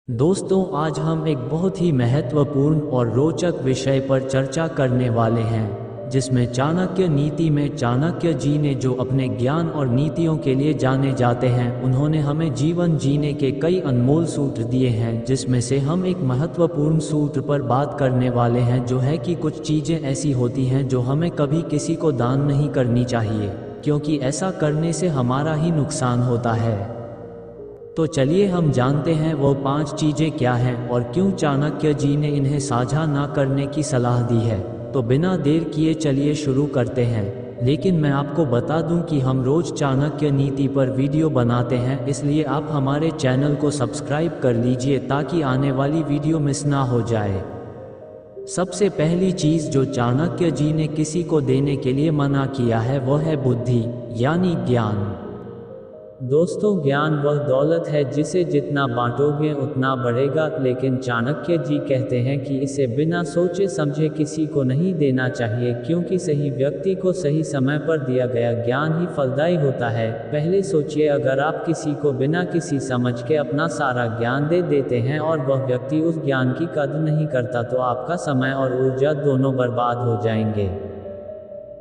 दोस्तों, आज हम एक बहुत ही महत्वपूर्ण और रोचक विषय पर चर्चा करने वाले हैं, जिसमें चाणक्य नीति में चाणक्य जी ने जो अपने ज्ञान और नीतियों के लिए जाने जाते हैं, उन्होंने हमें जीवन जीने के कई अनमोल सूत्र दिए हैं, जिसमें से हम एक महत्वपूर्ण सूत्र पर बात करने वाले हैं, जो है कि कुछ चीज़ें ऐसी होती हैं जो हमें कभी किसी को दान नहीं करनी चाहिए, क्योंकि ऐसा करने से हमारा ही नुकसान होता है। तो चलिए हम जानते हैं वो 5 चीज़ें क्या हैं और क्यों चाणक्य जी ने इन्हें साझा ना करने की सलाह दी है। तो बिना देर किए चलिए शुरू करते हैं। लेकिन मैं आपको बता दूं कि हम रोज़ चाणक्य नीति पर वीडियो बनाते हैं, इसलिए आप हमारे चैनल को सब्सक्राइब कर लीजिए ताकि आने वाली वीडियो मिस ना हो जाए। सबसे पहली चीज़ जो चाणक्य जी ने किसी को देने के लिए मना किया है वो है बुद्धि, यानी ज्ञान। दोस्तों, ज्ञान वह दौलत है जिसे जितना बांटोगे उतना बढ़ेगा, लेकिन चाणक्य जी कहते हैं कि इसे बिना सोचे समझे किसी को नहीं देना चाहिए, क्योंकि सही व्यक्ति को सही समय पर दिया गया ज्ञान ही फलदायी होता है। पहले सोचिए, अगर आप किसी को बिना किसी समझ के अपना सारा ज्ञान दे देते हैं और वह व्यक्ति उस ज्ञान की कद्र नहीं करता, तो आपका समय और ऊर्जा दोनों बर्बाद हो जाएंगे।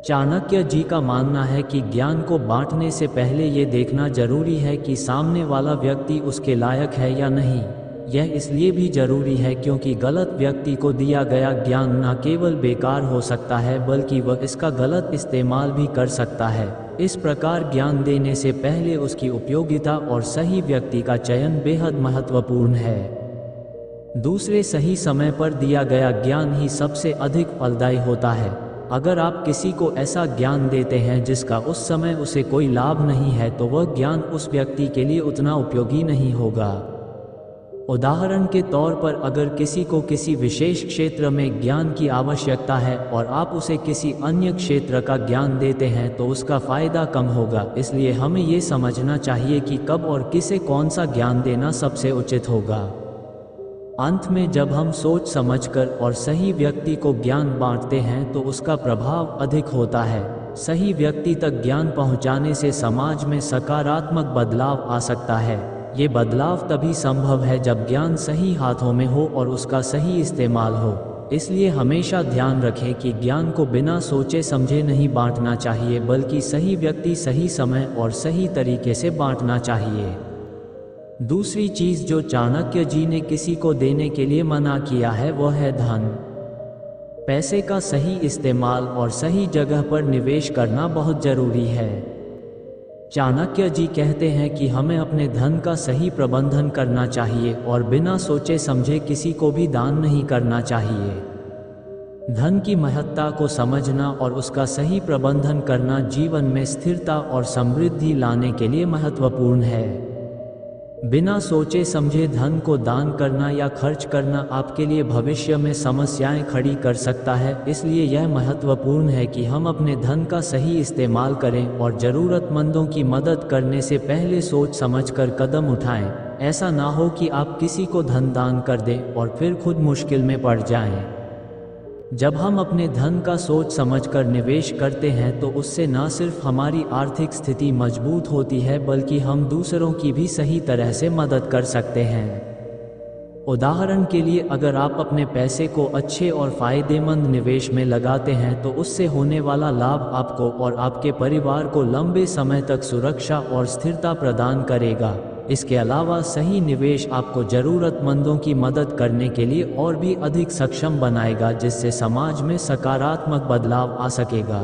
चाणक्य जी का मानना है कि ज्ञान को बांटने से पहले ये देखना जरूरी है कि सामने वाला व्यक्ति उसके लायक है या नहीं। यह इसलिए भी जरूरी है क्योंकि गलत व्यक्ति को दिया गया ज्ञान न केवल बेकार हो सकता है, बल्कि वह इसका गलत इस्तेमाल भी कर सकता है। इस प्रकार ज्ञान देने से पहले उसकी उपयोगिता और सही व्यक्ति का चयन बेहद महत्वपूर्ण है। दूसरे, सही समय पर दिया गया ज्ञान ही सबसे अधिक फलदायी होता है। अगर आप किसी को ऐसा ज्ञान देते हैं जिसका उस समय उसे कोई लाभ नहीं है, तो वह ज्ञान उस व्यक्ति के लिए उतना उपयोगी नहीं होगा। उदाहरण के तौर पर, अगर किसी को किसी विशेष क्षेत्र में ज्ञान की आवश्यकता है और आप उसे किसी अन्य क्षेत्र का ज्ञान देते हैं, तो उसका फायदा कम होगा। इसलिए हमें ये समझना चाहिए कि कब और किसे कौन सा ज्ञान देना सबसे उचित होगा। अंत में, जब हम सोच समझकर और सही व्यक्ति को ज्ञान बांटते हैं तो उसका प्रभाव अधिक होता है। सही व्यक्ति तक ज्ञान पहुंचाने से समाज में सकारात्मक बदलाव आ सकता है। ये बदलाव तभी संभव है जब ज्ञान सही हाथों में हो और उसका सही इस्तेमाल हो। इसलिए हमेशा ध्यान रखें कि ज्ञान को बिना सोचे समझे नहीं बांटना चाहिए, बल्कि सही व्यक्ति, सही समय और सही तरीके से बांटना चाहिए। दूसरी चीज़ जो चाणक्य जी ने किसी को देने के लिए मना किया है वो है धन। पैसे का सही इस्तेमाल और सही जगह पर निवेश करना बहुत जरूरी है। चाणक्य जी कहते हैं कि हमें अपने धन का सही प्रबंधन करना चाहिए और बिना सोचे समझे किसी को भी दान नहीं करना चाहिए। धन की महत्ता को समझना और उसका सही प्रबंधन करना जीवन में स्थिरता और समृद्धि लाने के लिए महत्वपूर्ण है। बिना सोचे समझे धन को दान करना या खर्च करना आपके लिए भविष्य में समस्याएं खड़ी कर सकता है। इसलिए यह महत्वपूर्ण है कि हम अपने धन का सही इस्तेमाल करें और ज़रूरतमंदों की मदद करने से पहले सोच समझकर कदम उठाएं। ऐसा ना हो कि आप किसी को धन दान कर दें और फिर खुद मुश्किल में पड़ जाएं। जब हम अपने धन का सोच समझकर निवेश करते हैं तो उससे न सिर्फ हमारी आर्थिक स्थिति मजबूत होती है, बल्कि हम दूसरों की भी सही तरह से मदद कर सकते हैं। उदाहरण के लिए, अगर आप अपने पैसे को अच्छे और फायदेमंद निवेश में लगाते हैं तो उससे होने वाला लाभ आपको और आपके परिवार को लंबे समय तक सुरक्षा और स्थिरता प्रदान करेगा। इसके अलावा सही निवेश आपको ज़रूरतमंदों की मदद करने के लिए और भी अधिक सक्षम बनाएगा, जिससे समाज में सकारात्मक बदलाव आ सकेगा।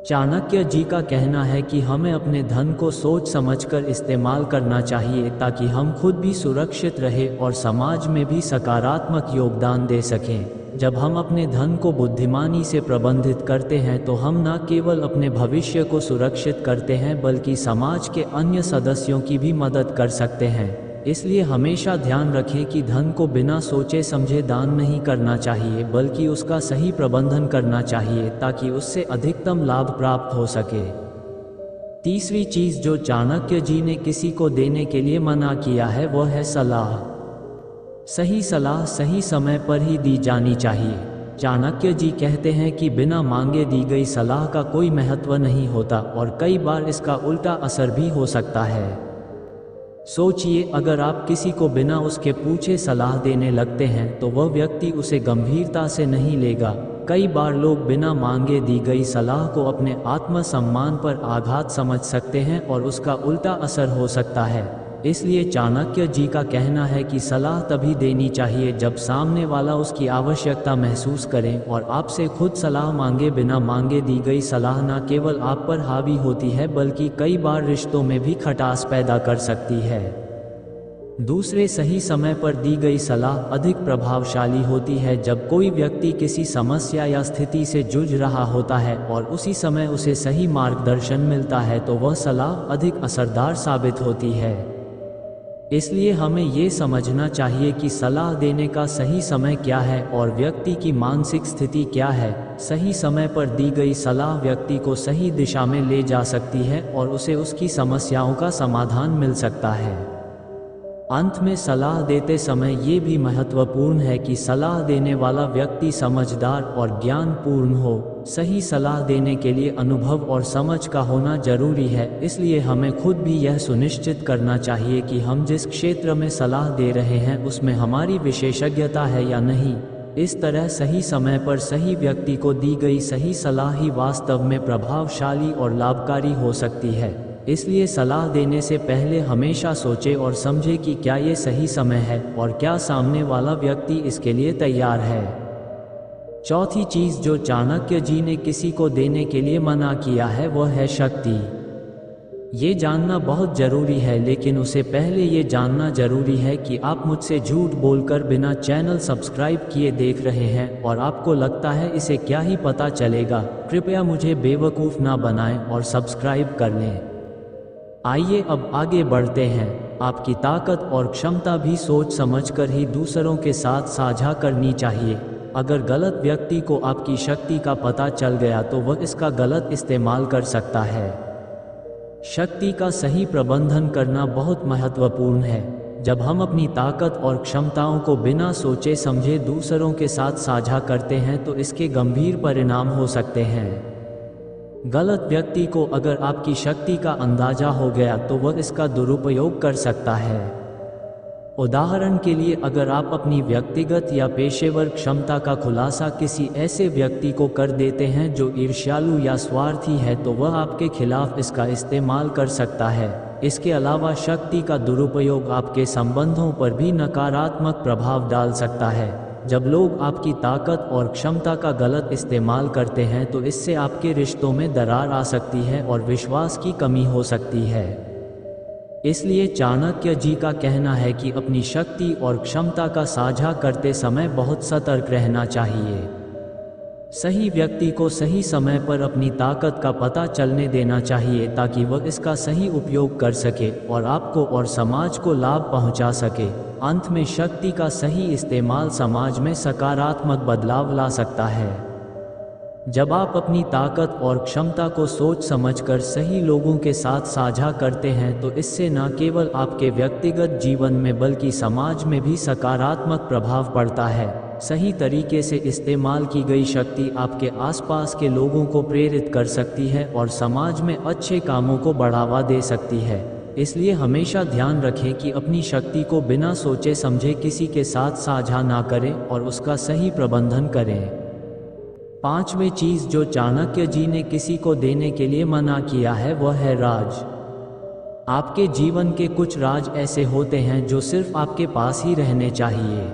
चाणक्य जी का कहना है कि हमें अपने धन को सोच समझकर इस्तेमाल करना चाहिए ताकि हम खुद भी सुरक्षित रहें और समाज में भी सकारात्मक योगदान दे सकें। जब हम अपने धन को बुद्धिमानी से प्रबंधित करते हैं तो हम न केवल अपने भविष्य को सुरक्षित करते हैं, बल्कि समाज के अन्य सदस्यों की भी मदद कर सकते हैं। इसलिए हमेशा ध्यान रखें कि धन को बिना सोचे समझे दान नहीं करना चाहिए, बल्कि उसका सही प्रबंधन करना चाहिए ताकि उससे अधिकतम लाभ प्राप्त हो सके। तीसरी चीज़ जो चाणक्य जी ने किसी को देने के लिए मना किया है वो है सलाह। सही सलाह सही समय पर ही दी जानी चाहिए। चाणक्य जी कहते हैं कि बिना मांगे दी गई सलाह का कोई महत्व नहीं होता और कई बार इसका उल्टा असर भी हो सकता है। सोचिए, अगर आप किसी को बिना उसके पूछे सलाह देने लगते हैं तो वह व्यक्ति उसे गंभीरता से नहीं लेगा। कई बार लोग बिना मांगे दी गई सलाह को अपने आत्मसम्मान पर आघात समझ सकते हैं और उसका उल्टा असर हो सकता है। इसलिए चाणक्य जी का कहना है कि सलाह तभी देनी चाहिए जब सामने वाला उसकी आवश्यकता महसूस करे, और आपसे खुद सलाह मांगे बिना मांगे दी गई सलाह न केवल आप पर हावी होती है बल्कि कई बार रिश्तों में भी खटास पैदा कर सकती है। दूसरे, सही समय पर दी गई सलाह अधिक प्रभावशाली होती है। जब कोई व्यक्ति किसी समस्या या स्थिति से जूझ रहा होता है और उसी समय उसे सही मार्गदर्शन मिलता है तो वह सलाह अधिक असरदार साबित होती है। इसलिए हमें ये समझना चाहिए कि सलाह देने का सही समय क्या है और व्यक्ति की मानसिक स्थिति क्या है। सही समय पर दी गई सलाह व्यक्ति को सही दिशा में ले जा सकती है और उसे उसकी समस्याओं का समाधान मिल सकता है। अंत में, सलाह देते समय ये भी महत्वपूर्ण है कि सलाह देने वाला व्यक्ति समझदार और ज्ञानपूर्ण हो। सही सलाह देने के लिए अनुभव और समझ का होना जरूरी है, इसलिए हमें खुद भी यह सुनिश्चित करना चाहिए कि हम जिस क्षेत्र में सलाह दे रहे हैं उसमें हमारी विशेषज्ञता है या नहीं। इस तरह सही समय पर सही व्यक्ति को दी गई सही सलाह ही वास्तव में प्रभावशाली और लाभकारी हो सकती है। इसलिए सलाह देने से पहले हमेशा सोचें और समझें कि क्या ये सही समय है और क्या सामने वाला व्यक्ति इसके लिए तैयार है। चौथी चीज़ जो चाणक्य जी ने किसी को देने के लिए मना किया है वह है शक्ति। ये जानना बहुत ज़रूरी है, लेकिन उससे पहले ये जानना ज़रूरी है कि आप मुझसे झूठ बोलकर बिना चैनल सब्सक्राइब किए देख रहे हैं और आपको लगता है इसे क्या ही पता चलेगा। कृपया मुझे बेवकूफ़ ना बनाएं और सब्सक्राइब कर लें। आइए अब आगे बढ़ते हैं। आपकी ताकत और क्षमता भी सोच समझकर ही दूसरों के साथ साझा करनी चाहिए। अगर गलत व्यक्ति को आपकी शक्ति का पता चल गया तो वह इसका गलत इस्तेमाल कर सकता है। शक्ति का सही प्रबंधन करना बहुत महत्वपूर्ण है। जब हम अपनी ताकत और क्षमताओं को बिना सोचे समझे दूसरों के साथ साझा करते हैं तो इसके गंभीर परिणाम हो सकते हैं। गलत व्यक्ति को अगर आपकी शक्ति का अंदाजा हो गया तो वह इसका दुरुपयोग कर सकता है। उदाहरण के लिए, अगर आप अपनी व्यक्तिगत या पेशेवर क्षमता का खुलासा किसी ऐसे व्यक्ति को कर देते हैं जो ईर्ष्यालु या स्वार्थी है तो वह आपके खिलाफ इसका इस्तेमाल कर सकता है। इसके अलावा शक्ति का दुरुपयोग आपके संबंधों पर भी नकारात्मक प्रभाव डाल सकता है। जब लोग आपकी ताकत और क्षमता का गलत इस्तेमाल करते हैं तो इससे आपके रिश्तों में दरार आ सकती है और विश्वास की कमी हो सकती है। इसलिए चाणक्य जी का कहना है कि अपनी शक्ति और क्षमता का साझा करते समय बहुत सतर्क रहना चाहिए। सही व्यक्ति को सही समय पर अपनी ताकत का पता चलने देना चाहिए ताकि वह इसका सही उपयोग कर सके और आपको और समाज को लाभ पहुंचा सके। अंत में, शक्ति का सही इस्तेमाल समाज में सकारात्मक बदलाव ला सकता है। जब आप अपनी ताकत और क्षमता को सोच समझकर सही लोगों के साथ साझा करते हैं तो इससे न केवल आपके व्यक्तिगत जीवन में बल्कि समाज में भी सकारात्मक प्रभाव पड़ता है। सही तरीके से इस्तेमाल की गई शक्ति आपके आसपास के लोगों को प्रेरित कर सकती है और समाज में अच्छे कामों को बढ़ावा दे सकती है। इसलिए हमेशा ध्यान रखें कि अपनी शक्ति को बिना सोचे समझे किसी के साथ साझा ना करें और उसका सही प्रबंधन करें। पांचवें चीज़ जो चाणक्य जी ने किसी को देने के लिए मना किया है वह है राज। आपके जीवन के कुछ राज ऐसे होते हैं जो सिर्फ आपके पास ही रहने चाहिए।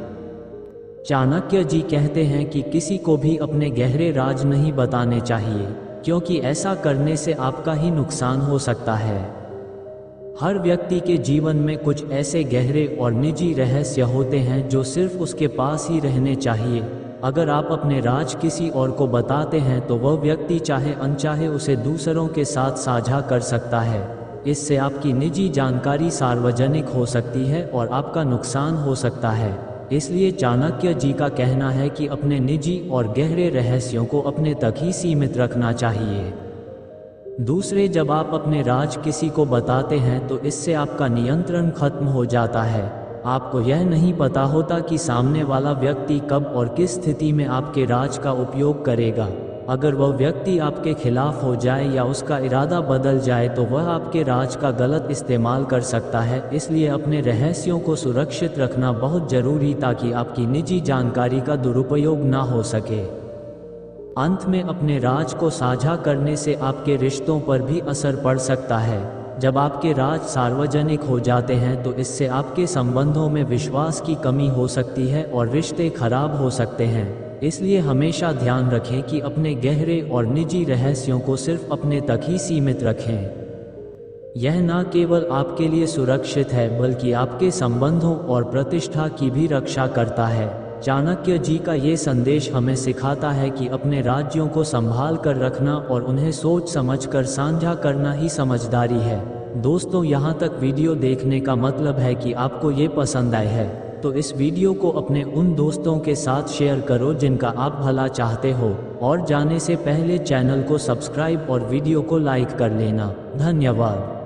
चाणक्य जी कहते हैं कि किसी को भी अपने गहरे राज नहीं बताने चाहिए, क्योंकि ऐसा करने से आपका ही नुकसान हो सकता है। हर व्यक्ति के जीवन में कुछ ऐसे गहरे और निजी रहस्य होते हैं जो सिर्फ उसके पास ही रहने चाहिए। अगर आप अपने राज किसी और को बताते हैं तो वह व्यक्ति चाहे अनचाहे उसे दूसरों के साथ साझा कर सकता है। इससे आपकी निजी जानकारी सार्वजनिक हो सकती है और आपका नुकसान हो सकता है। इसलिए चाणक्य जी का कहना है कि अपने निजी और गहरे रहस्यों को अपने तक ही सीमित रखना चाहिए। दूसरे, जब आप अपने राज किसी को बताते हैं तो इससे आपका नियंत्रण खत्म हो जाता है। आपको यह नहीं पता होता कि सामने वाला व्यक्ति कब और किस स्थिति में आपके राज का उपयोग करेगा। अगर वह व्यक्ति आपके खिलाफ हो जाए या उसका इरादा बदल जाए तो वह आपके राज का गलत इस्तेमाल कर सकता है। इसलिए अपने रहस्यों को सुरक्षित रखना बहुत जरूरी ताकि आपकी निजी जानकारी का दुरुपयोग ना हो सके। अंत में अपने राज को साझा करने से आपके रिश्तों पर भी असर पड़ सकता है। जब आपके राज सार्वजनिक हो जाते हैं तो इससे आपके संबंधों में विश्वास की कमी हो सकती है और रिश्ते खराब हो सकते हैं। इसलिए हमेशा ध्यान रखें कि अपने गहरे और निजी रहस्यों को सिर्फ अपने तक ही सीमित रखें। यह न केवल आपके लिए सुरक्षित है बल्कि आपके संबंधों और प्रतिष्ठा की भी रक्षा करता है। चाणक्य जी का ये संदेश हमें सिखाता है कि अपने राज्यों को संभाल कर रखना और उन्हें सोच समझकर साझा करना ही समझदारी है। दोस्तों, यहाँ तक वीडियो देखने का मतलब है कि आपको ये पसंद आए है, तो इस वीडियो को अपने उन दोस्तों के साथ शेयर करो जिनका आप भला चाहते हो, और जाने से पहले चैनल को सब्सक्राइब और वीडियो को लाइक कर लेना। धन्यवाद।